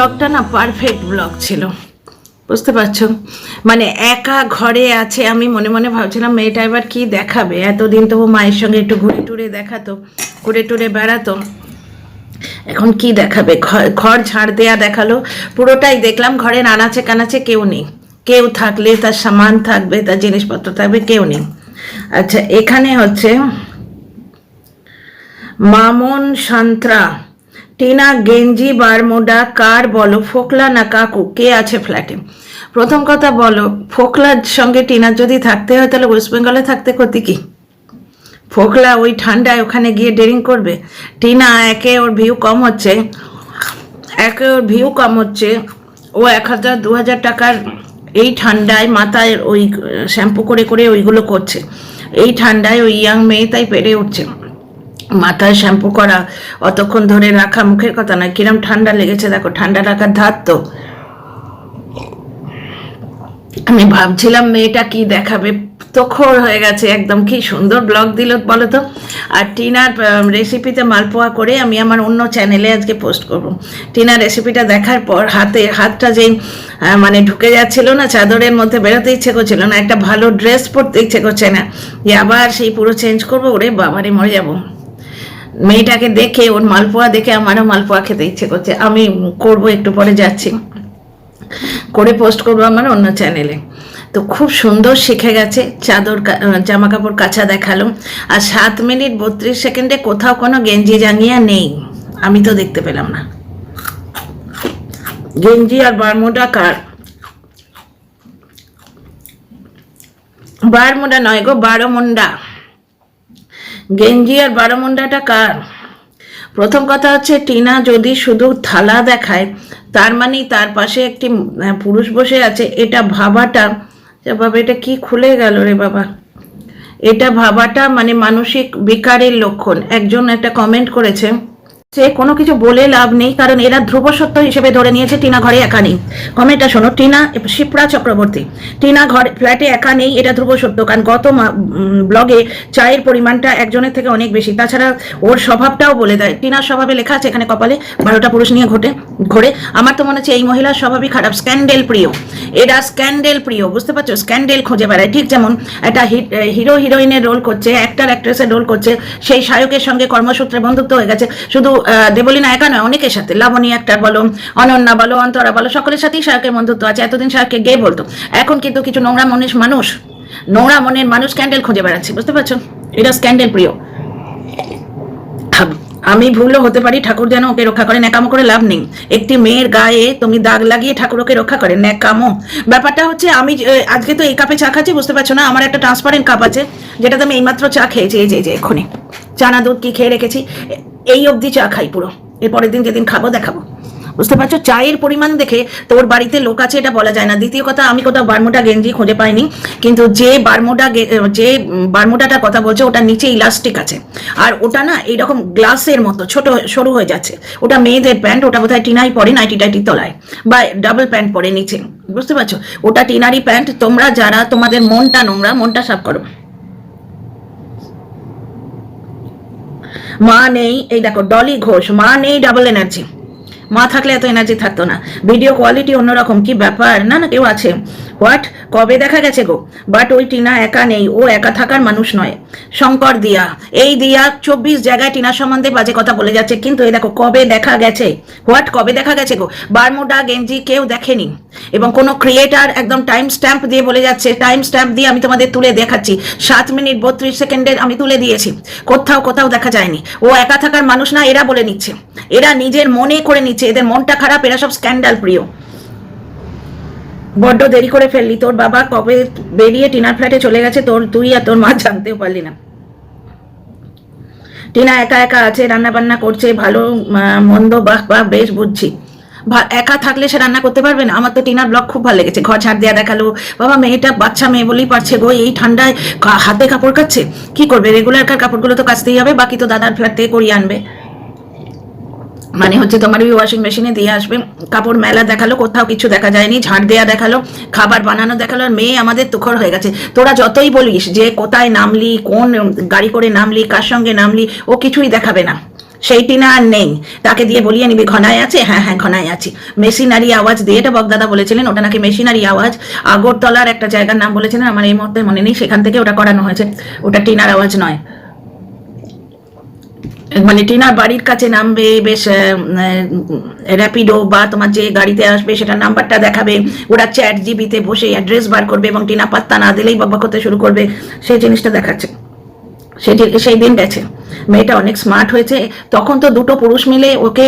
ব্লগটা না perfect blog ছিল, বুঝতে পারছো? মানে একা ঘরে আছে, আমি মনে মনে ভাবছিলাম মেয়েটা এবার কি দেখাবে। এতদিন তো মায়ের সঙ্গে একটু ঘুরে টুরে দেখাতো, ঘুরে টুরে বেড়াতো, এখন কি দেখাবে? ঘর ঝাড় দেয়া দেখালো, পুরোটাই দেখলাম। ঘরের আনাচে কানাচে কেউ নেই, কেউ থাকলে তার সামান থাকবে, তার জিনিসপত্র থাকবে, কেউ নেই। আচ্ছা, এখানে হচ্ছে মামন সান্ত্রা, টিনা গেঞ্জি বারমুডা কার বলো, ফোকলা না কাকু, কে আছে ফ্ল্যাটে? প্রথম কথা বলো, ফোকলার সঙ্গে টিনার যদি থাকতে হয় তাহলে ওয়েস্ট বেঙ্গলে থাকতে ক্ষতি কি? ফোকলা ওই ঠান্ডায় ওখানে গিয়ে ডেরিং করবে? টিনা একে ওর ভিউ কম হচ্ছে, ও 1,000-2,000 টাকার এই ঠান্ডায় মাথায় ওই শ্যাম্পু করে করে ওইগুলো করছে। এই ঠান্ডায় ওই ইয়াং মেয়ে তাই পেরে উঠছে। মাথায় শ্যাম্পু করা, অতক্ষণ ধরে রাখা মুখের কথা নয়, কিরম ঠান্ডা লেগেছে দেখো, ঠান্ডা রাখার ধার তো। আমি ভাবছিলাম মেয়েটা কি দেখাবে, তোখর হয়ে গেছে একদম। কি সুন্দর ব্লগ দিল বলো তো। আর টিনার রেসিপিতে মালপোয়া করে আমি আমার অন্য চ্যানেলে আজকে পোস্ট করব। টিনার রেসিপিটা দেখার পর হাতটা যেই মানে ঢুকে যাচ্ছিল না, চাদরের মধ্যে বেরোতে ইচ্ছে করছিল না, একটা ভালো ড্রেস পরতে ইচ্ছে করছে না, যে আবার সেই পুরো চেঞ্জ করবো। ওরে বাবারে, মরে যাবো। মেয়েটাকে দেখে, ওর মালপোয়া দেখে আমারও মালপোয়া খেতে ইচ্ছে করছে। আমি করব, একটু পরে যাচ্ছি, করে পোস্ট করবো আমার অন্য চ্যানেলে। তো খুব সুন্দর শিখে গেছে, চাদর জামা কাপড় কাচা দেখালো। আর 7 মিনিট 32 সেকেন্ডে কোথাও কোনো গেঞ্জি জাঙ্গিয়া নেই, আমি তো দেখতে পেলাম না। গেঞ্জি আর বারমুডা কার? বারমুডা নয় গো, বারোমুন্ডা। গেঞ্জি আর বারোমুন্ডাটা কার? প্রথম কথা হচ্ছে, টিনা যদি শুধু থালা দেখায় তার মানে তার পাশে একটি পুরুষ বসে আছে, এটা ভাবাটা, বাবা এটা কি খুলে গেল রে বাবা, এটা ভাবাটা মানে মানসিক বিকারের লক্ষণ। একজন একটা কমেন্ট করেছে, সে কোনো কিছু বলে লাভ নেই, কারণ এরা ধ্রুব সত্য হিসেবে ধরে নিয়েছে টিনা ঘরে একা নেই। কমেন্টটা শোনো, টিনা শিপ্রা চক্রবর্তী, টিনা ঘরে ফ্ল্যাটে একা নেই, এটা ধ্রুব সত্য। কারণ গত ব্লগে চায়ের পরিমাণটা একজনের থেকে অনেক বেশি। তাছাড়া ওর স্বভাবটাও বলে দেয়, টিনার স্বভাবে লেখা আছে এখানে কপালে 12টা পুরুষ নিয়ে ঘোরে। আমার তো মনে হচ্ছে এই মহিলার স্বভাবই খারাপ, স্ক্যান্ডেল প্রিয়। এরা স্ক্যান্ডেল প্রিয়, বুঝতে পারছো? স্ক্যান্ডেল খুঁজে বেড়ায়। ঠিক যেমন একটা হিরো হিরোইনের রোল করছে, অ্যাক্টর অ্যাক্ট্রেসের রোল করছে, সেই শায়কের সঙ্গে কর্মসূত্রে বন্ধুত্ব হয়ে গেছে। শুধু দেবলীনা একা নয়, অনেকের সাথে, লাবণী অ্যাক্টর বলো, অনন্যা বলো, অন্তরা বলো, সকলের সাথেই শায়কের বন্ধুত্ব আছে। এতদিন শায়ককে গে বলতো, এখন কিন্তু কিছু নোংরা মনের মানুষ স্ক্যান্ডেল খুঁজে বেড়াচ্ছে, বুঝতে পারছো? এটা স্ক্যান্ডেল প্রিয়। আমি ভুলও হতে পারি, ঠাকুর যেন ওকে রক্ষা করে। ন্যাকামো করে লাভ নেই। একটি মেয়ের গায়ে তুমি দাগ লাগিয়ে ঠাকুর ওকে রক্ষা করে? ন্যাকামো। ব্যাপারটা হচ্ছে, আমি আজকে তো এই কাপে চা খাচ্ছি, বুঝতে পারছো না? আমার একটা ট্রান্সপারেন্ট কাপ আছে, যেটাতে আমি এইমাত্র চা খেয়েছি। এই যে এক্ষুনি চানা দুধ কি খেয়ে রেখেছি, এই অবধি চা খাই পুরো। এরপরের দিন যেদিন খাবো দেখাবো, বুঝতে পারছো? চায়ের পরিমাণ দেখে তোর বাড়িতে লোক আছে এটা বলা যায় না। দ্বিতীয় কথা, আমি কোথাও বারমুডা গেঞ্জি খুঁজে পাইনি, কিন্তু যে বারমুডাটার কথা বলছে ওটা নিচে ইলাস্টিক আছে, আর ওটা না এইরকম গ্লাসের মতো ছোট সরু হয়ে যাচ্ছে। ওটা মেয়েদের প্যান্ট, ওটা বোধহয় টিনাই পরে, নাইটি টাইটির তলায়, বা ডাবল প্যান্ট পরে নিচে, বুঝতে পারছো? ওটা টিনারই প্যান্ট। তোমরা যারা তোমাদের মনটা নোংরা, মনটা সাফ করো। মা নেই, এই দেখো ডলি ঘোষ, মা নেই, ডাবল এনার্জি। মা থাকলে এত এনার্জি থাকতো না। ভিডিও কোয়ালিটি অন্যরকম, কি ব্যাপার? না না, কেউ আছে। হোয়াট? কবে দেখা গেছে গো? বাট ওই টিনা একা নেই, ও একা থাকার মানুষ নয়। শঙ্কর দিয়া, এই দিয়া 24 জায়গায় টিনার সম্বন্ধে বাজে কথা বলে যাচ্ছে, কিন্তু এই দেখো কবে দেখা গেছে। হোয়াট? কবে দেখা গেছে গো? বারমুডা গেঞ্জি কেউ দেখেনি, এবং কোনো ক্রিয়েটার একদম টাইম স্ট্যাম্প দিয়ে বলে যাচ্ছে। টাইম স্ট্যাম্প দিয়ে আমি তোমাদের তুলে দেখাচ্ছি, 7 মিনিট 32 সেকেন্ডের আমি তুলে দিয়েছি। কোথাও দেখা যায়নি। ও একা থাকার মানুষ না, এরা বলে নিচ্ছে, এরা নিজের মনে করে নিচ্ছে, এদের মনটা খারাপ, এরা সব স্ক্যান্ডাল প্রিয়। বড্ড দেরি করে ফেললি, তোর বাবা কবে বেরিয়ে টিনার ফ্ল্যাটে চলে গেছে, তুই আর তোর মা জানতেও পারলি না। টিনা একা একা আছে, রান্না বান্না করছে, ভালো মন্দ, বাহ বেশ বুঝছি। একা থাকলে সে রান্না করতে পারবে না? আমার তো টিনার ব্লগ খুব ভালো লেগেছে। ঘর ঝাড় দেওয়া দেখালো, বাবা মেয়েটা বাচ্চা মেয়ে বলেই পারছে গো, এই ঠান্ডায় হাতে কাপড় কাচ্ছে। কি করবে? রেগুলার কাপড়গুলো তো কাচতেই হবে, বাকি তো দাদার ফ্ল্যাট থেকে করিয়ে আনবে। মানে হচ্ছে তোমার ওই ওয়াশিং মেশিনে দিয়ে আসবে। কাপড় মেলা দেখালো, কোথাও কিছু দেখা যায়নি। ঝাড় দেয়া দেখালো, খাবার বানানো দেখালো। আর মেয়ে আমাদের তুখর হয়ে গেছে। তোরা যতই বলিস যে কোথায় নামলি, কোন গাড়ি করে নামলি, কার সঙ্গে নামলি, ও কিছুই দেখাবে না। সেই টিনা আর নেই, তাকে দিয়ে বলিয়ে নিবি ঘনায় আছে, হ্যাঁ হ্যাঁ ঘনায় আছি। মেশিনারি আওয়াজ দিয়ে, এটা বগদাদা বলেছিলেন, ওটা নাকি মেশিনারি আওয়াজ, আগরতলার একটা জায়গার নাম বলেছিলেন, আমার এই মুহূর্তে মনে নেই, সেখান থেকে ওটা করানো হয়েছে, ওটা টিনার আওয়াজ নয়। মানে টিনার বাড়ির কাছে নামবে, বেশ র্যাপিডো বা তোমার যে গাড়িতে আসবে সেটা নাম্বারটা দেখাবে, ওরা চ্যাট জিবিতে বসে অ্যাড্রেস বার করবে এবং টিনা পাত্তা না দিলেই বকবক করতে শুরু করবে, সেই জিনিসটা দেখাচ্ছে। সেই দিন গেছে, মেয়েটা অনেক স্মার্ট হয়েছে। তখন তো দুটো পুরুষ মিলে ওকে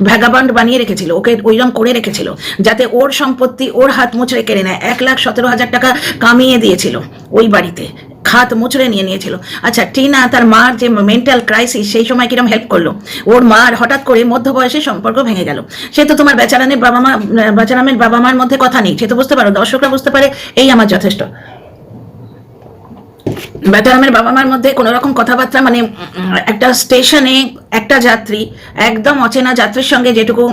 ভ্যাগাবান্ড বানিয়ে রেখেছিল, ওকে ওইরকম করে রেখেছিল যাতে ওর সম্পত্তি ওর হাত মুচড়ে কেড়ে নেয়। 1,17,000 টাকা কামিয়ে দিয়েছিল ওই বাড়িতে, খাত মুচড়ে নিয়েছিল। আচ্ছা, টিনা তার মার যে মেন্টাল ক্রাইসিস সেই সময় কিরম হেল্প করলো, ওর মার হঠাৎ করে মধ্যবয়সে সম্পর্ক ভেঙে গেল, সে তো তোমার বেচারামের বাবা মার মধ্যে কথা নেই, সে তো বুঝতে পারো, দর্শকরা বুঝতে পারে, এই আমার যথেষ্ট। বেচারামের বাবা মার মধ্যে কোনো রকম কথাবার্তা, মানে একটা স্টেশনে একটা যাত্রী একদম অচেনা যাত্রীর সঙ্গে যেটুকু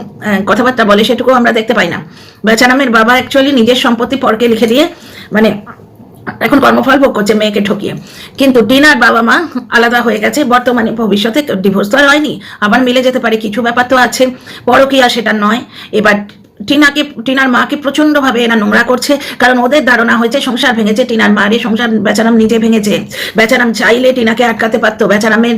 কথাবার্তা বলে সেটুকু আমরা দেখতে পাই না। বেচারামের বাবা অ্যাকচুয়ালি নিজের সম্পত্তি পরকে লিখে দিয়ে মানে এখন কর্মফল ভোগ করছে মেয়েকে ঠকিয়ে, কিন্তু টিনার বাবা মা আলাদা হয়ে গেছে বর্তমানে, ভবিষ্যতে ডিভোর্স তো আর হয়নি, আবার মিলে যেতে পারে, কিছু ব্যাপার তো আছে, পরকীয়া সেটা নয়। এবার টিনার মাকে প্রচন্ডভাবে এরা নোংরা করছে, কারণ ওদের ধারণা হয়েছে সংসার ভেঙেছে, টিনার মায়ের সংসার বেচারাম নিজে ভেঙেছে। বেচারাম চাইলে টিনাকে আটকাতে পারতো, বেচারামের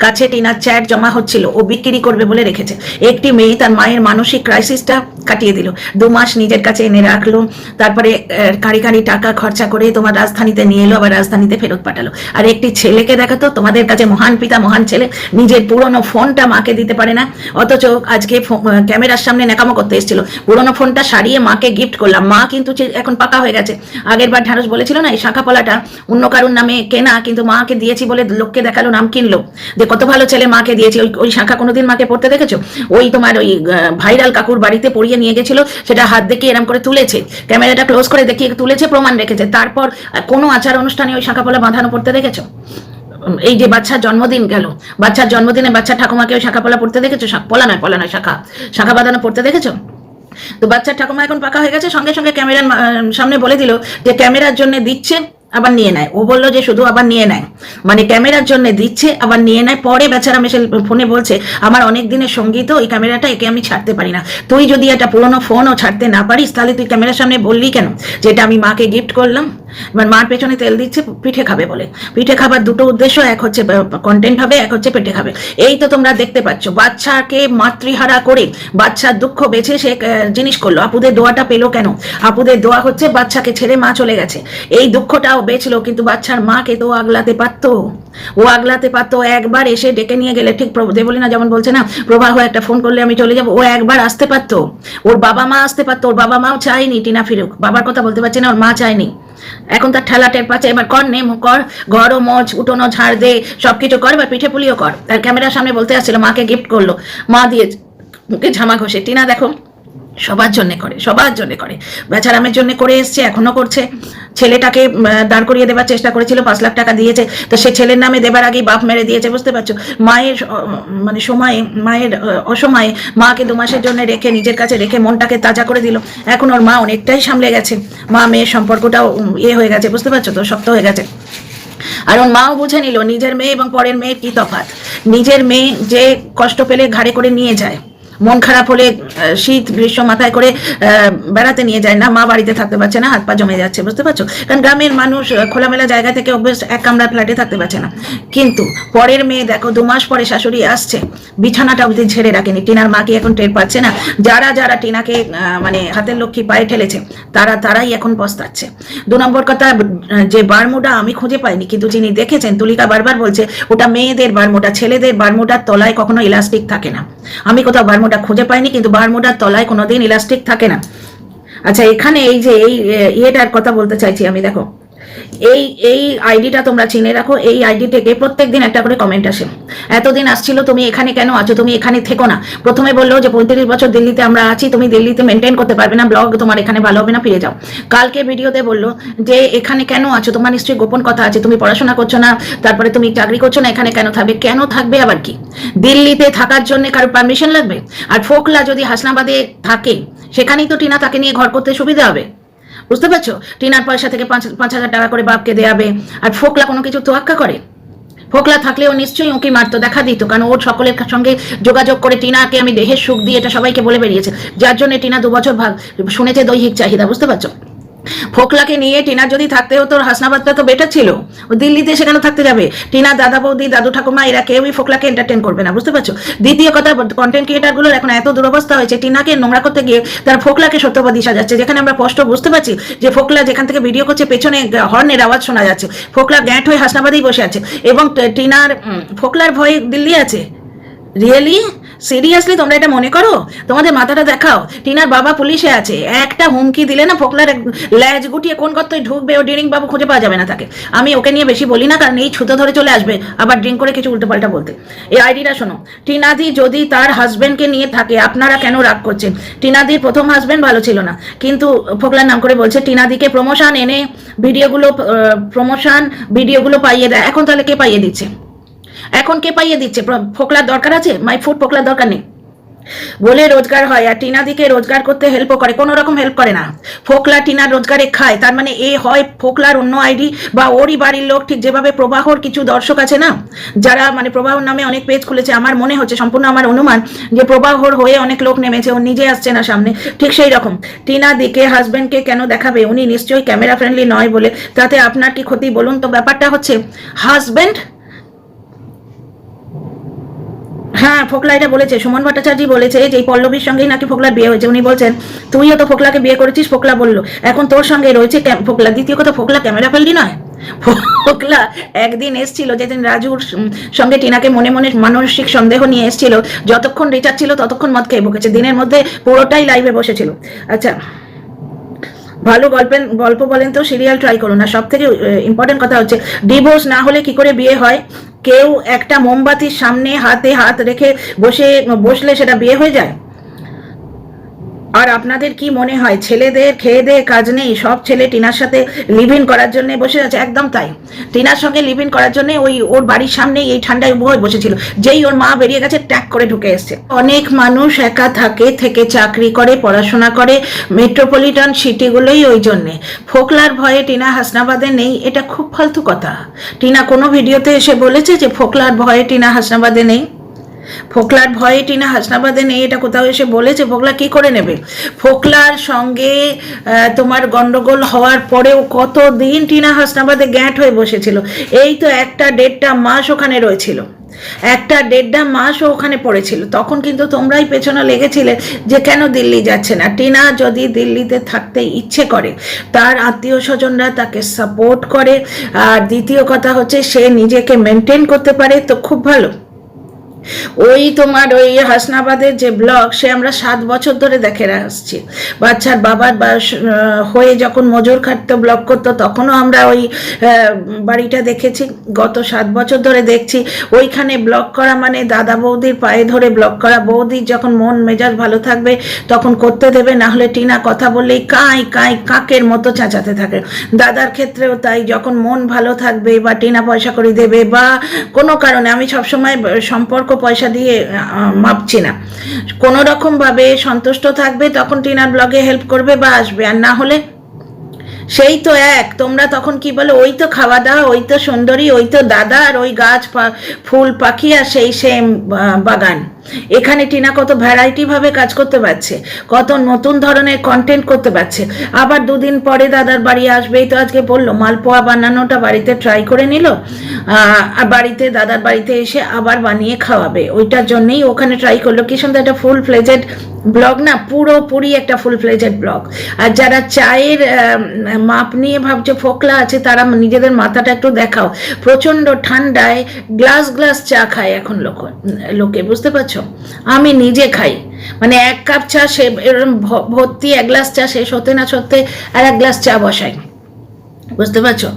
কাছে টিনার চ্যাট জমা হচ্ছিল, ও বিক্রি করবে বলে রেখেছে। একটি মেয়ে তার মায়ের মানসিক ক্রাইসিসটা কাটিয়ে দিল, 2 মাস নিজের কাছে এনে রাখলো, তারপরে কারি টাকা খরচা করে তোমার রাজধানীতে নিয়ে এলো, আবার রাজধানীতে ফেরত পাঠালো। আর একটি ছেলেকে দেখাতো তোমাদের কাছে, মহান পিতা মহান ছেলে, নিজের পুরনো ফোনটা মাকে দিতে পারে না, অথচ আজকে ক্যামেরার সামনে ন্যাকামো করতে এসেছিল। পুরোনো ফোনটা সারিয়ে মাকে গিফট করলাম, মা কিন্তু এখন পাকা হয়ে গেছে। আগের বার ঢারস বলেছিল না এই শাঁখাপলাটা অন্য কারোর নামে কেনা, কিন্তু মাকে দিয়েছি বলে লোককে দেখালো, নাম কিনলো, যে কত ভালো ছেলে, মাকে দিয়েছি। ওই শাঁখা কোনোদিন মাকে পড়তে দেখেছো? ওই তোমার ওই ভাইরাল কাকুর বাড়িতে পড়িয়ে নিয়ে গেছিল, সেটা হাত দেখিয়ে এরম করে তুলেছে, ক্যামেরাটা ক্লোজ করে দেখিয়ে তুলেছে, প্রমাণ রেখেছে। তারপর কোনো আচার অনুষ্ঠানে ওই শাঁখাপলা বাঁধানো পড়তে দেখেছো? এই যে বাচ্চার জন্মদিন গেল, বাচ্চার জন্মদিনে বাচ্চার ঠাকুমাকে ওই শাঁখাপলা পড়তে দেখেছো? পলা নয় শাঁখা বাঁধানো পড়তে দেখেছো? তো বাচ্চার ঠাকুমা এখন পাকা হয়ে গেছে, সঙ্গে সঙ্গে ক্যামেরার সামনে বলে দিল যে ক্যামেরার জন্য দিচ্ছে আবার নিয়ে নেয়। ও বললো যে শুধু আবার নিয়ে নেয়, মানে ক্যামেরার জন্য দিচ্ছে আবার নিয়ে নেয়। পরে বেচারা মেশে ফোনে বলছে আমার অনেক দিনের সঙ্গী তো এই ক্যামেরাটা, একে আমি ছাড়তে পারি না। তুই যদি একটা পুরোনো ফোনও ছাড়তে না পারিস তাহলে তুই ক্যামেরার সামনে বললি কেন যে এটা আমি মাকে গিফট করলাম? এবার মার পেছনে তেল দিচ্ছে পিঠে খাবে বলে। পিঠে খাবার দুটো উদ্দেশ্য, এক হচ্ছে কন্টেন্ট হবে, এক হচ্ছে পেটে খাবে। এই তো তোমরা দেখতে পাচ্ছ, বাচ্চাকে মাতৃহারা করে বাচ্চার দুঃখ বেছে সে জিনিস করলো। আপুদের দোয়াটা পেলো কেন? আপুদের দোয়া হচ্ছে বাচ্চাকে ছেড়ে মা চলে গেছে, এই দুঃখটাও বেচলো, কিন্তু বাচ্চার মাকে তো আগলাতে পারতো, ও আগলাতে পারতো। একবার এসে ডেকে নিয়ে গেলে, ঠিক দেবলি না যেমন বলছে না প্রবাহ একটা ফোন করলে আমি চলে যাবো, ও একবার আসতে পারতো, ওর বাবা মা আসতে পারতো। ওর বাবা মাও চায়নি টিনা ফিরুক, বাবার কথা বলতে পারছি না, ওর মা চায়নি। এখন তার ঠেলা টের পাচ্ছে, এবার কর, নেম কর, ঘরও মোচ, উঠোনো ঝাড় দে, সবকিছু কর, এবার পিঠে পুলিও কর। আর ক্যামেরার সামনে বলতে আসছিল মাকে গিফট করলো, মা দিয়ে মুখে ঝামা ঘষে। টিনা দেখো সবার জন্য করে, সবার জন্য করে, বেচারামের জন্য করে এসছে, এখনো করছে। ছেলেটাকে দাঁড় করিয়ে দেবার চেষ্টা করেছিল, 5 লাখ টাকা দিয়েছে, তো সে ছেলের নামে দেবার আগেই বাপ মেরে দিয়েছে, বুঝতে পারছো? মায়ের মানে সময়ে, মায়ের অসময়ে মাকে 2 মাসের জন্য রেখে, নিজের কাছে রেখে মনটাকে তাজা করে দিল। এখন ওর মা অনেকটাই সামলে গেছে, মা মেয়ের সম্পর্কটাও হয়ে গেছে, বুঝতে পারছো তো, শক্ত হয়ে গেছে। আর ওর মাও বুঝে নিল নিজের মেয়ে এবং পরের মেয়ের কি তফাৎ। নিজের মেয়ে যে কষ্ট পেলে ঘাড়ে করে নিয়ে যায়, মন খারাপ হলে শীত গ্রীষ্ম মাথায় করে বেড়াতে নিয়ে যায় না, মা বাড়িতে থাকতে পারছে না, হাত পা জমে যাচ্ছে, বুঝতে পারছো? কারণ গ্রামের মানুষ খোলামেলা জায়গা থেকে অভ্যেস, এক কামরা ফ্ল্যাটে থাকতে পারছে না। কিন্তু পরের মেয়ে দেখো 2 মাস পরে শাশুড়ি আসছে, বিছানাটা অবধি ঝেড়ে রাখেনি। টিনার মা কি এখন টের পাচ্ছে না? যারা টিনাকে মানে হাতের লক্ষ্মী পায়ে ঠেলেছে তারাই এখন পস্তাচ্ছে। 2 নম্বর কথা, যে বারমুডা আমি খুঁজে পাইনি, কিন্তু যিনি দেখেছেন তুলিকা বারবার বলছে ওটা মেয়েদের বারমুডা, ছেলেদের বারমুডার তলায় কখনো ইলাস্টিক থাকে না। আমি কোথাও বারমুডা খুঁজে পাইনি, কিন্তু বারমুডার তলায় কোনোদিন ইলাস্টিক থাকে না। আচ্ছা, এখানে এই যে ইয়েটার কথা বলতে চাইছি আমি, দেখো এই আইডিটা তোমরা চিনে রাখো। এই আইডি থেকে প্রত্যেকদিন একটা করে কমেন্ট আসে, এতদিন আসছিল তুমি এখানে কেন আছো, তুমি এখানে থেকো না। প্রথমে বললো যে 35 বছর দিল্লিতে আমরা আছি, তুমি দিল্লিতে মেনটেন করতে পারবে না, ব্লগ তোমার এখানে ভালো হবে না, ফিরে যাও। কালকে ভিডিওতে বললো যে এখানে কেন আছো, তোমার নিশ্চয়ই গোপন কথা আছে, তুমি পড়াশোনা করছো না, তারপরে তুমি চাকরি করছো না, এখানে কেন থাকবে? কেন থাকবে আবার কি? দিল্লিতে থাকার জন্য কারোর পারমিশন লাগবে? আর ফোকলা যদি হাসনাবাদে থাকে, সেখানেই তো টিনা তাকে নিয়ে ঘর করতে সুবিধা হবে, বুঝতে পারছো? টিনার পয়সা থেকে 5,000 টাকা করে বাপকে দেয়াবে। আর ফোকলা কোনো কিছু তোয়াক্কা করে? ফোকলা থাকলেও নিশ্চয়ই উঁকি মারতো, দেখা দিত, কারণ ওর সকলের সঙ্গে যোগাযোগ করে টিনাকে আমি দেহের সুখ দিয়ে এটা সবাইকে বলে বেরিয়েছে, যার জন্য টিনা 2 বছর শুনেছে দৈহিক চাহিদা, বুঝতে পারছো? ফোকলাকে নিয়ে টিনার যদি থাকতে হতো, হাসনাবাদটা তো বেটার ছিল, ও দিল্লিতে সেখানে থাকতে যাবে। টিনা দাদা বৌদি দাদু ঠাকুমা এরা কেউই ফোকলাকে এন্টারটেন করবে না, বুঝতে পারছো? দ্বিতীয় কথা, কন্টেন্ট ক্রিয়েটারগুলোর এখন এত দুরবস্থা হয়েছে, টিনাকে নোংরা করতে গিয়ে তারা ফোকলাকে সত্যবাদী সাজাচ্ছে, যেখানে আমরা স্পষ্ট বুঝতে পারছি যে ফোকলা যেখান থেকে ভিডিও করছে পেছনে হর্নের আওয়াজ শোনা যাচ্ছে, ফোকলা গ্যাঁট হয়ে হাসনাবাদেই বসে আছে, এবং টিনার ফোকলার ভয়ে দিল্লি আছে। রিয়েলি সিরিয়াসলি তোমরা এটা মনে করো? তোমাদের মাথাটা দেখাও। টিনার বাবা পুলিশে আছে, একটা হুমকি দিলে না ফোকলার ল্যাজ গুটিয়ে কোন কর্তই ঢুকবে, ও ড্রিঙ্ক বাবু খুঁজে পাওয়া যাবে না তাকে। আমি ওকে নিয়ে বেশি বলি না, কারণ এই ছুতো ধরে চলে আসবে আবার ড্রিঙ্ক করে কিছু উল্টোপাল্টা বলতে। এই আইডিটা শোনো, টিনাদি যদি তার হাজবেন্ডকে নিয়ে থাকে, আপনারা কেন রাগ করছেন? টিনাদির প্রথম হাজবেন্ড ভালো ছিল না, কিন্তু ফোকলার নাম করে বলছে টিনাদিকে প্রমোশন এনে ভিডিওগুলো পাইয়ে দেয়। এখন তাহলে কে পাইয়ে দিচ্ছে? এখন কে পাইয়ে দিচ্ছে? ফোকলার দরকার আছে? মাই ফুড ফোকলার দরকার নেই, বলে রোজগার হয়, আর টিনাদিকে রোজগার করতে হেল্পও করে, কোনো রকম হেল্প করে না। ফোকলা টিনার রোজগারে খায়, তার মানে এ হয় ফোকলার অন্য আইডি বা ওরই বাড়ির লোক। ঠিক যেভাবে প্রবাহর কিছু দর্শক আছে না, যারা মানে প্রবাহর নামে অনেক পেজ খুলেছে, আমার মনে হচ্ছে, সম্পূর্ণ আমার অনুমান, যে প্রবাহর হয়ে অনেক লোক নেমেছে, ও নিজে আসছে না সামনে, ঠিক সেই রকম টিনাদিকে হাজবেন্ডকে কেন দেখাবে? উনি নিশ্চয়ই ক্যামেরা ফ্রেন্ডলি নয় বলে, তাতে আপনার কি ক্ষতি বলুন তো? ব্যাপারটা হচ্ছে হাজবেন্ড, হ্যাঁ ফোকলা এটা বলেছে, সুমন ভট্টাচার্য বলেছে যে পল্লবীর সঙ্গেই নাকি ফোকলার বিয়ে হয়েছে। উনি বলছেন তুইও তো ফোকলাকে বিয়ে করেছিস, ফোকলা বললো, এখন তোর সঙ্গে রয়েছে ফোকলা। দ্বিতীয় কথা, ফোকলা ক্যামেরা ফেললি নয়, ফোকলা একদিন এসছিল, যেদিন রাজুর সঙ্গে টিনাকে মনে মনে মানসিক সন্দেহ নিয়ে এসছিল, যতক্ষণ রিচার্জ ছিল ততক্ষণ মদ খেয়ে বকেছে, দিনের মধ্যে পুরোটাই লাইভে বসেছিল। আচ্ছা, ভালো গল্প বলেন তো, সিরিয়াল ট্রাই করুন। আর সব থেকে ইম্পর্টেন্ট কথা হচ্ছে, ডিভোর্স না হলে কি করে বিয়ে হয়? কেউ একটা মোমবাতির সামনে হাতে হাত রেখে বসলে সেটা বিয়ে হয়ে যায়? আর আপনাদের কি মনে হয় ছেলেদের খেয়ে দেয়ে কাজ নেই, সব ছেলে টিনার সাথে লিভ ইন করার জন্য বসে আছে? একদম তাই, টিনার সঙ্গে লিভ ইন করার জন্য ওর বাড়ির সামনে এই ঠান্ডায় উভয় বসেছিল, যেই ওর মা বেরিয়ে গেছে ট্যাগ করে ঢুকে এসছে। অনেক মানুষ একা থেকে চাকরি করে, পড়াশোনা করে, মেট্রোপলিটন সিটিগুলোই ওই জন্যে। ফোকলার ভয়ে টিনা হাসনাবাদে নেই, এটা খুব ফালতু কথা। টিনা কোনো ভিডিওতে এসে বলেছে যে ফোকলার ভয়ে টিনা হাসনাবাদে নেই? ফোকলার ভয়ে টিনা হাসনাবাদে নেই এটা কোথাও এসে বলেছে? ফোকলা কি করে নেবে? ফোকলার সঙ্গে তোমার গন্ডগোল হওয়ার পরেও কতদিন টিনা হাসনাবাদে গ্যাঁট হয়ে বসেছিল। এই তো 1.5 মাস ওখানে রয়েছিল, 1.5 মাসও ওখানে পড়েছিল। তখন কিন্তু তোমরাই পেছনে লেগেছিলে যে কেন দিল্লি যাচ্ছে না। টিনা যদি দিল্লিতে থাকতে ইচ্ছে করে, তার আত্মীয় স্বজনরা তাকে সাপোর্ট করে, আর দ্বিতীয় কথা হচ্ছে সে নিজেকে মেনটেন করতে পারে, তো খুব ভালো। ওই তোমার ওই হাসনাবাদের যে ব্লগ, সে আমরা 7 বছর ধরে দেখে আসছি। বাচ্চার বাবার হয়ে যখন মজুর খাটতো, ব্লগ করতো, তখনও আমরা ওই বাড়িটা দেখেছি। গত 7 বছর ধরে দেখছি। ওইখানে ব্লগ করা মানে দাদা বৌদির পায়ে ধরে ব্লগ করা। বৌদির যখন মন মেজাজ ভালো থাকবে তখন করতে দেবে, না হলে টিনা কথা বললেই কাকের মতো চেঁচাতে থাকে। দাদার ক্ষেত্রেও তাই, যখন মন ভালো থাকবে বা টিনা পয়সা করে দেবে বা কোনো কারণে, আমি সবসময় সম্পর্ক পয়সা দিয়ে মাপছি না, কোনো রকম ভাবে সন্তুষ্ট থাকবে তখন টিনার ব্লগে হেল্প করবে বা আসবে, আর না হলে সেই তো এক। তোমরা তখন কি বলো, ওই তো খাওয়া দাওয়া, ওই তো সুন্দরী, ওই তো দাদা, আর ওই গাছ ফুল পাখি আর সেই সেম বাগান। এখানে টিনা কত ভ্যারাইটি ভাবে কাজ করতে পারছে, কত নতুন ধরনের কন্টেন্ট করতে পারছে। আবার 2 দিন পরে দাদার বাড়ি আসবেই তো, আজকে বললো মালপোয়া বানানোটা বাড়িতে ট্রাই করে নিল, আর দাদার বাড়িতে এসে আবার বানিয়ে খাওয়াবে, ওইটার জন্যই ওখানে ট্রাই করলো। কি সুন্দর একটা ফুল ফ্লেজেড ব্লগ না, পুরোপুরি একটা ফুল ফ্লেজেড ব্লগ। আর যারা চায়ের মাপ নিয়ে ভাবছে ফোকলা আছে, তারা নিজেদের মাথাটা একটু দেখাও। প্রচন্ড ঠান্ডায় গ্লাস চা খায় এখন লোকে, বুঝতে পারছো? আমি নিজে খাই, মানে 1 কাপ চা সে ভর্তি 1 গ্লাস চা শেষ হতে না সত্যি আর 1 গ্লাস চা বসাই, বুঝতে পারছো?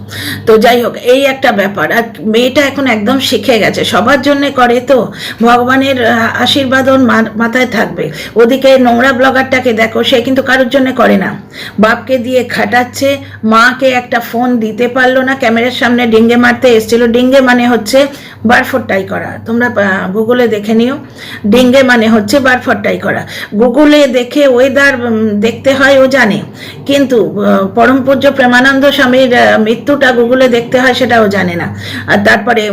তো যাই হোক, এই একটা ব্যাপার। আর মেয়েটা এখন একদম শিখে গেছে, সবার জন্য করে, তো ভগবানের আশীর্বাদ ওর মাথায় থাকবে। ওদিকে নোংরা ব্লগারটাকে দেখো, সে কিন্তু কারোর জন্য করে না, বাপকে দিয়ে খাটাচ্ছে। মাকে একটা ফোন দিতে পারলো না, ক্যামেরার সামনে ডিঙ্গে মারতে এসেছিল। ডিঙ্গে মানে হচ্ছে বারফটাই করা, তোমরা গুগলে দেখে নিও। ডিঙ্গে মানে হচ্ছে বারফটাই করা। গুগলে দেখে ওয়েদার দেখতে হয় ও জানে, কিন্তু পরম পূজ্য প্রেমানন্দ স্বামীর মৃত্যুটা গুগলে দেখতে হয় সেটাও জানে না। আর তারপরে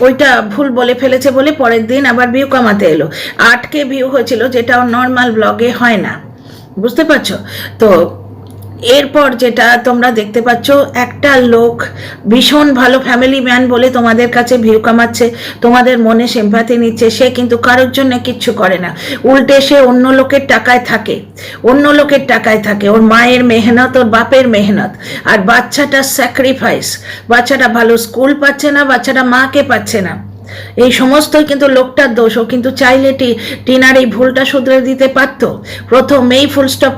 ওইটা ভুল বলে ফেলেছে বলে পরের দিন আবার ভিউ কমাতে এলো। 8K ভিউ হয়েছিল, যেটা নর্মাল ব্লগে হয় না, বুঝতে পারছো তো। এরপর যেটা তোমরা দেখতে পাচ্ছ, একটা লোক ভীষণ ভালো ফ্যামিলি ম্যান বলে তোমাদের কাছে ভিউ কামাচ্ছে, তোমাদের মনে সিম্প্যাথি নিচ্ছে, সে কিন্তু কারোর জন্য কিচ্ছু করে না, উল্টে সে অন্য লোকের টাকায় থাকে, অন্য লোকের টাকায় থাকে। ওর মায়ের মেহনত, ওর বাপের মেহনত, আর বাচ্চাটার স্যাক্রিফাইস, বাচ্চাটা ভালো স্কুল পাচ্ছে না, বাচ্চাটা মাকে পাচ্ছে না, এই সমস্তই কিন্তু লোকটার দোষ। ও কিন্তু চাইলে টিনার এই ভুলটা শুধরে দিতে পারতো, প্রথমেই ফুল স্টপ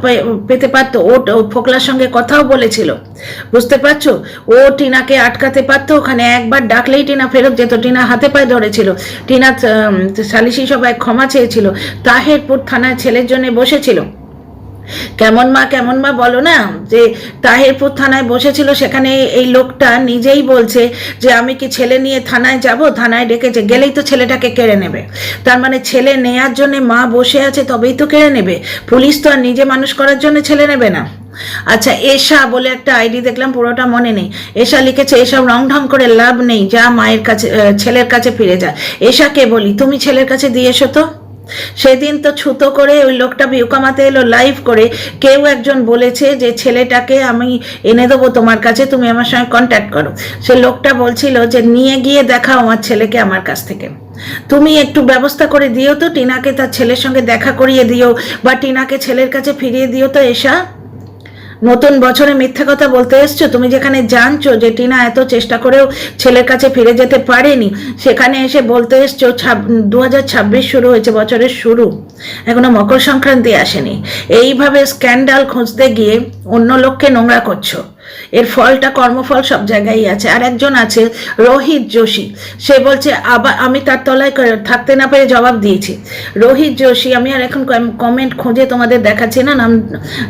পেতে পারতো। ও ফোকলার সঙ্গে কথাও বলেছিল, বুঝতে পারছো, ও টিনাকে আটকাতে পারতো, ওখানে একবার ডাকলেই টিনা ফেরত যেত। টিনা হাতে পায়ে ধরেছিল, টিনা সালিশি সভায় ক্ষমা চেয়েছিল, তাহেরপুর থানায় ছেলের জন্য বসেছিল। কেমন মা বলো না, যে তাহেরপুর থানায় বসেছিল, সেখানে এই লোকটা নিজেই বলছে যে আমি কি ছেলে নিয়ে থানায় যাব, থানায় ডেকেছে, গেলেই তো ছেলেটাকে কেড়ে নেবে। তার মানে ছেলে নেয়ার জন্য মা বসে আছে, তবেই তো কেড়ে নেবে। পুলিশ তো আর নিজে মানুষ করার জন্য ছেলে নেবে না। আচ্ছা, এশা বলে একটা আইডি দেখলাম, পুরোটা মনে নেই, এশা লিখেছে এসব রং ঢং করে লাভ নেই, যা মায়ের কাছে ছেলের কাছে ফিরে যায়। এশাকে বলি, তুমি ছেলের কাছে দিয়ে এসো তো। সেদিন তো ছুতো করে ওই লোকটা ভিউ কামাতে এলো লাইভ করে, কেউ একজন বলেছে যে ছেলেটাকে আমি এনে দেবো তোমার কাছে, তুমি আমার সঙ্গে কন্ট্যাক্ট করো। সে লোকটা বলছিল যে নিয়ে গিয়ে দেখাও আমার ছেলেকে আমার কাছ থেকে, তুমি একটু ব্যবস্থা করে দিও তো, টিনাকে তার ছেলের সঙ্গে দেখা করিয়ে দিও, বা টিনাকে ছেলের কাছে ফিরিয়ে দিও তো। এসা নতুন বছরে মিথ্যা কথা বলতে এসছো? তুমি যেখানে জানছো যে টিনা এত চেষ্টা করেও ছেলের কাছে ফিরে যেতে পারেনি, সেখানে এসে বলতে এসছো 2026 শুরু হয়েছে, বছরের শুরু, এখনো মকর সংক্রান্তি আসেনি। এইভাবে স্ক্যান্ডাল খুঁজতে গিয়ে অন্য লোককে নোংরা করছো, এর ফলটা কর্মফল সব জায়গায় আছে। আর একজন আছে রোহিত যোশী, সে বলছে আবার, আমি তার তলায় থাকতে না পেরে জবাব দিয়েছি। রোহিত যোশী, আমি আর এখন কমেন্ট খুঁজে তোমাদের দেখাচ্ছি না,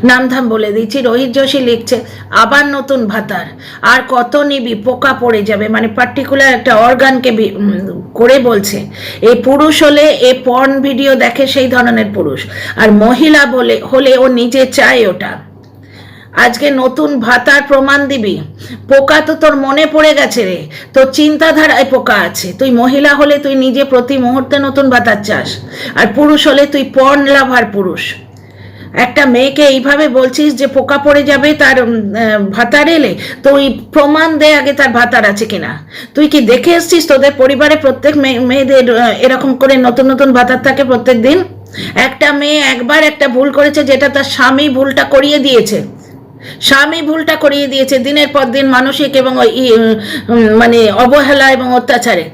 নামধাম বলে দিচ্ছি। রোহিত যোশী লিখছে আবার নতুন ভাতার, আর কত নিবি, পোকা পড়ে যাবে, মানে পার্টিকুলার একটা অর্গানকে করে বলছে। এই পুরুষ হলে এ পর্ন ভিডিও দেখে সেই ধরনের পুরুষ, আর মহিলা হলে ও নিজে চায় ওটা। আজকে নতুন ভাতার প্রমাণ দিবি? পোকা তো তোর মনে পড়ে গেছে রে, তোর চিন্তাধারায় পোকা আছে। তুই মহিলা হলে তুই নিজে প্রতি মুহূর্তে নতুন ভাতার চাস, আর পুরুষ হলে তুই পর্ন লাভার পুরুষ। একটা মেয়েকে এইভাবে বলছিস যে পোকা পড়ে যাবে তার ভাতার এলে, তো ওই প্রমাণ দে আগে তার ভাতার আছে কিনা। তুই কি দেখে এসছিস তোদের পরিবারে প্রত্যেক মেয়েদের এরকম করে নতুন নতুন ভাতার থাকে প্রত্যেক দিন? একটা মেয়ে একবার একটা ভুল করেছে, যেটা তার স্বামী ভুলটা করিয়ে দিয়েছে, দিনের পর দিন মানসিক এবং মানে অবহেলা এবং অত্যাচারে।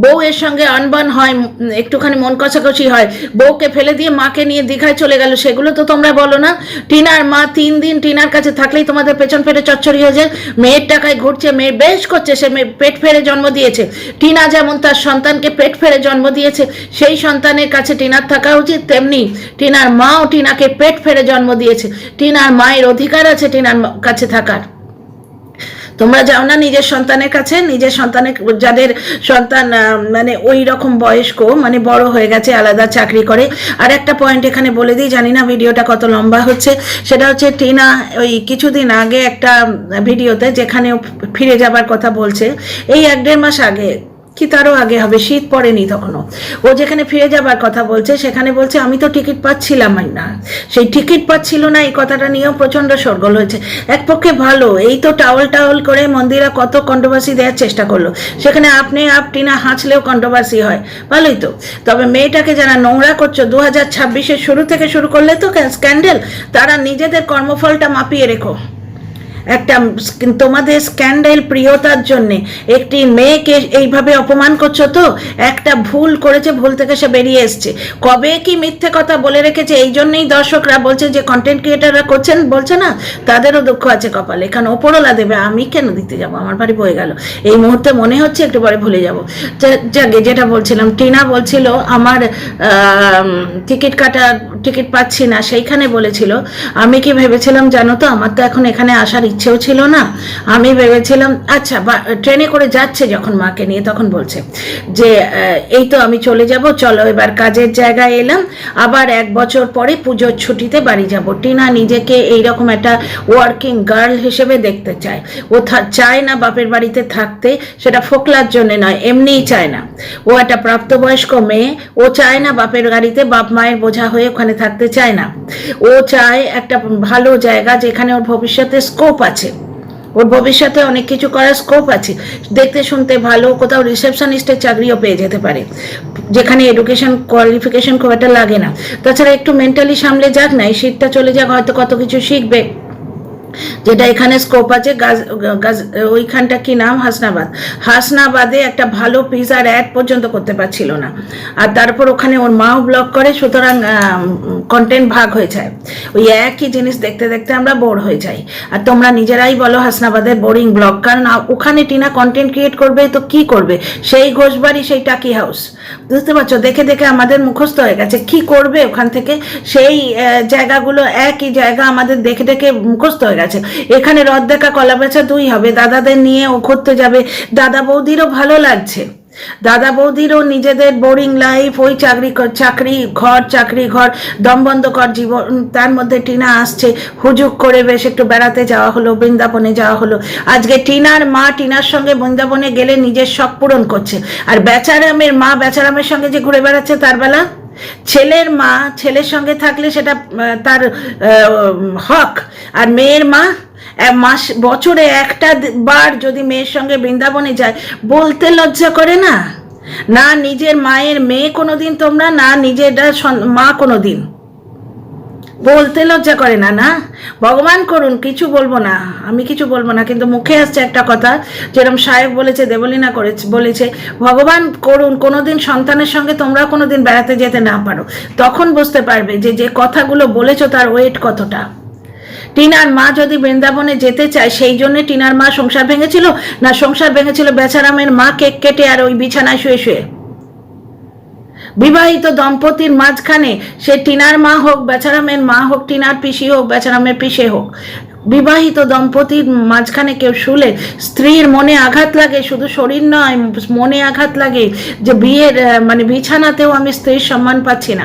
বউয়ের সঙ্গে আনবান হয়, একটুখানি মন কষাকষি হয়, বউকে ফেলে দিয়ে মাকে নিয়ে দীঘায় চলে গেল, সেগুলো তো তোমরা বলো না। টিনার মা 3 দিন টিনার কাছে থাকলেই তোমাদের পেছন ফেটে চচ্চড়ি হয়ে যায়। মেয়ের টাকায় ঘুরছে, মেয়ে বেশ করছে, সে মেয়ে পেট ফেরে জন্ম দিয়েছে। টিনা যেমন তার সন্তানকে পেট ফেরে জন্ম দিয়েছে, সেই সন্তানের কাছে টিনার থাকা উচিত, তেমনি টিনার মাও টিনাকে পেট ফেরে জন্ম দিয়েছে। টিনার মায়ের অধিকার আছে টিনার কাছে থাকার। তোমরা যাও না নিজের সন্তানের কাছে, নিজের সন্তানের, যাদের সন্তান মানে ওই রকম বয়স্ক, মানে বড় হয়ে গেছে, আলাদা চাকরি করে। আর একটা পয়েন্ট এখানে বলে দিই, জানি না ভিডিওটা কত লম্বা হচ্ছে, সেটা হচ্ছে টিনা ওই কিছুদিন আগে একটা ভিডিওতে, যেখানে ফিরে যাবার কথা বলছে, এই 1-1.5 মাস আগে কি তারও আগে হবে, শীত পড়েনি তখনও, ও যেখানে ফিরে যাবার কথা বলছে, সেখানে বলছে আমি তো টিকিট পাচ্ছিলাম না। সেই টিকিট পাচ্ছিল না এই কথাটা নিয়েও প্রচণ্ড শোরগোল হয়েছে। এক পক্ষে ভালো, এই তো টাওয়াল করে মন্দিরা কত কন্ট্রোভার্সি দেওয়ার চেষ্টা করলো, সেখানে আপনি টিনা হাঁচলেও কন্ট্রোভার্সি হয়, ভালোই তো। তবে মেয়েটাকে যারা নোংরা করছো 2026-এর শুরু থেকে শুরু করলে তো স্ক্যান্ডেল, তারা নিজেদের কর্মফলটা মাপিয়ে রেখো। একটা তোমাদের স্ক্যান্ডাল প্রিয়তার জন্য একটি মেয়েকে এইভাবে অপমান করছো, তো একটা ভুল করেছে, ভুল থেকে সে বেরিয়ে এসছে। কবে কি মিথ্যে কথা বলে রেখেছে, এই জন্যই দর্শকরা বলছে যে কন্টেন্ট ক্রিয়েটাররা করছেন, বলছে না, তাদেরও দুঃখ আছে কপালে, এখানে ওপরওয়ালা দেবে, আমি কেন দিতে যাবো, আমার বাড়ি বয়ে গেল, এই মুহূর্তে মনে হচ্ছে একটু পরে ভুলে যাবো। যাকে যেটা বলছিলাম, টিনা বলছিল আমার টিকিট পাচ্ছি না, সেইখানে বলেছিল আমি কি ভেবেছিলাম জানো তো, আমার তো এখন এখানে আসার ইচ্ছেও ছিল না। আমি ভেবেছিলাম আচ্ছা, ট্রেনে করে যাচ্ছে যখন মাকে নিয়ে, তখন বলছে যে এই তো আমি চলে যাব, চলো এবার কাজের জায়গায় এলাম, আবার 1 বছর পরে পুজোর ছুটিতে বাড়ি যাব। টিনা নিজেকে এইরকম একটা ওয়ার্কিং গার্ল হিসেবে দেখতে চায়। ও চায় না বাপের বাড়িতে থাকতে, সেটা ফোকলার জন্য নয়, এমনিই চায় না। ও একটা প্রাপ্তবয়স্ক মেয়ে, ও চায় না বাপের বাড়িতে বাপ মায়ের বোঝা হয়ে ওখানে থাকতে চায় না। ও চায় একটা ভালো জায়গা যেখানে ওর ভবিষ্যতে স্কোপ আছে, ওর ভবিষ্যতে অনেক কিছু করার স্কোপ আছে, দেখতে শুনতে ভালো, কোথাও রিসেপশনিস্টের চাকরিও পেয়ে যেতে পারে, যেখানে এডুকেশন কোয়ালিফিকেশন খুব একটা লাগে না। তাছাড়া একটু মেন্টালি সামলে যাক না, এই শীতটা চলে যাক, হয়তো কত কিছু শিখবে, যেটা এখানে স্কোপ আছে। ওইখানটা কি নাম, হাসনাবাদে একটা ভালো পিজার অ্যাড পর্যন্ত করতে পারছিল না, আর তারপর ওখানে ওর মাও ব্লগ করে, সুতরাং কন্টেন্ট ভাগ হয়ে যায়। ওই একই জিনিস দেখতে দেখতে আমরা বোর হয়ে যাই। আর তোমরা নিজেরাই বলো হাসনাবাদের বোরিং ব্লগ, কারণ ওখানে টিনা কন্টেন্ট ক্রিয়েট করবে তো কি করবে, সেই ঘোষবাড়ি, সেই টাকি হাউস, বুঝতে পারছো, দেখে দেখে আমাদের মুখস্থ হয়ে গেছে। কি করবে ওখান থেকে, সেই জায়গাগুলো, একই জায়গা আমাদের দেখে দেখে মুখস্থ হয়ে গেছে। এখানে রদ দেখা কলা বেচা 2 হবে, দাদাদের নিয়ে ও ঘুরতে যাবে, দাদা বৌদিরও ভালো লাগছে, দাদা বৌদিরও নিজেদের বোরিং লাইফ, ওই চাকরি ঘর দমবন্ধ কর জীবন, তার মধ্যে টিনা আসছে, হুজুক করে বেশ একটু বেড়াতে যাওয়া হলো, বৃন্দাবনে যাওয়া হলো। আজকে টিনার মা টিনার সঙ্গে বৃন্দাবনে গেলে নিজের শখ পূরণ করছে, আর বেচারামের মা বেচারামের সঙ্গে যে ঘুরে বেড়াচ্ছে তার বেলা, ছেলের মা ছেলের সঙ্গে থাকলে সেটা তার হক, আর মেয়ের মা বছরে একটা বার যদি মেয়ের সঙ্গে বৃন্দাবনে যায়, বলতে লজ্জা করে না? না নিজের মায়ের মেয়ে কোনোদিন তোমরা, না নিজের মা কোনোদিন বলতে লজ্জা করে না? না, ভগবান করুন, কিছু বলবো না, আমি কিছু বলবো না, কিন্তু মুখে আসছে একটা কথা, যেরকম সাহেব বলেছে, দেবলীনা বলেছে, ভগবান করুন কোনোদিন সন্তানের সঙ্গে তোমরা কোনোদিন বেড়াতে যেতে না পারো, তখন বুঝতে পারবে যে যে কথাগুলো বলেছো তার ওয়েট কতটা। টিনার মা যদি বৃন্দাবনে যেতে চায়, সেই জন্য টিনার মা সংসার ভেঙেছিল? না সংসার ভেঙেছিল বেচারামের মা কেক কেটে আর ওই বিছানায় শুয়ে শুয়ে? বিবাহিত দম্পতির মাঝখানে, সে টিনার মা হোক, বেচারামের মা হোক, টিনার পিসি হোক, বেচারামের পিসে হোক, বিবাহিত দম্পতির মাঝখানে কেউ শুলে স্ত্রীর মনে আঘাত লাগে, শুধু শরীর নয়, মনে আঘাত লাগে যে বিয়ের মানে বিছানাতেও আমি স্ত্রীর সম্মান পাচ্ছি না।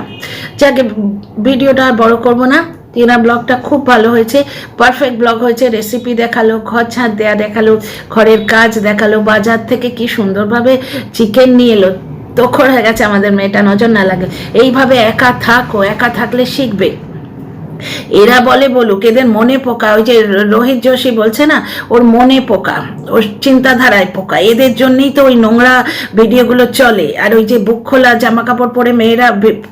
যাকে ভিডিওটা আর বড় করবো না, টিনা ব্লগটা খুব ভালো হয়েছে, পারফেক্ট ব্লগ হয়েছে, রেসিপি দেখালো, ঘর ঝাঁট দেয়া দেখালো, ঘরের কাজ দেখালো, বাজার থেকে কি সুন্দরভাবে চিকেন নিয়ে এলো। তখন হয়ে গেছে আমাদের মেয়েটা, নজর না লাগে, এইভাবে একা থাকো, একা থাকলে শিখবে। এরা বলে বলুক, এদের মনে পোকা, ওই যে রোহিত যোশী বলছে না, ওর মনে পোকা, ওর চিন্তাধারায় পোকা, এদের জন্যই তো ওই নোংরা ভিডিওগুলো চলে। আর ওই যে বুক খোলা জামা কাপড় পরে মেয়েরা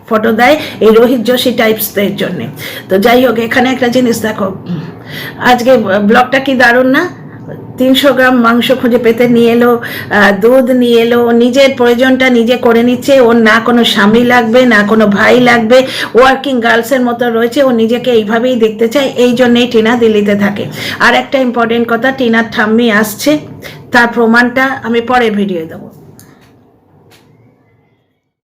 ফটো দেয়, এই রোহিত যোশী টাইপসদের জন্যে। তো যাই হোক, এখানে একটা জিনিস দেখো, আজকে ব্লগটা কি দারুণ না? 300 গ্রাম মাংস খুঁজে পেতে নিয়ে এলো, দুধ নিয়ে এলো, নিজের প্রয়োজনটা নিজে করে নিচ্ছে, ওর না কোনো স্বামী লাগবে, না কোনো ভাই লাগবে, ওয়ার্কিং গার্লসের মতো রয়েছে, ও নিজেকে এইভাবেই দেখতে চায়, এই জন্যেই টিনা দিল্লিতে থাকে। আর একটা ইম্পর্টেন্ট কথা, টিনার ঠাম্মি আসছে, তার প্রমাণটা আমি পরের ভিডিও দেবো।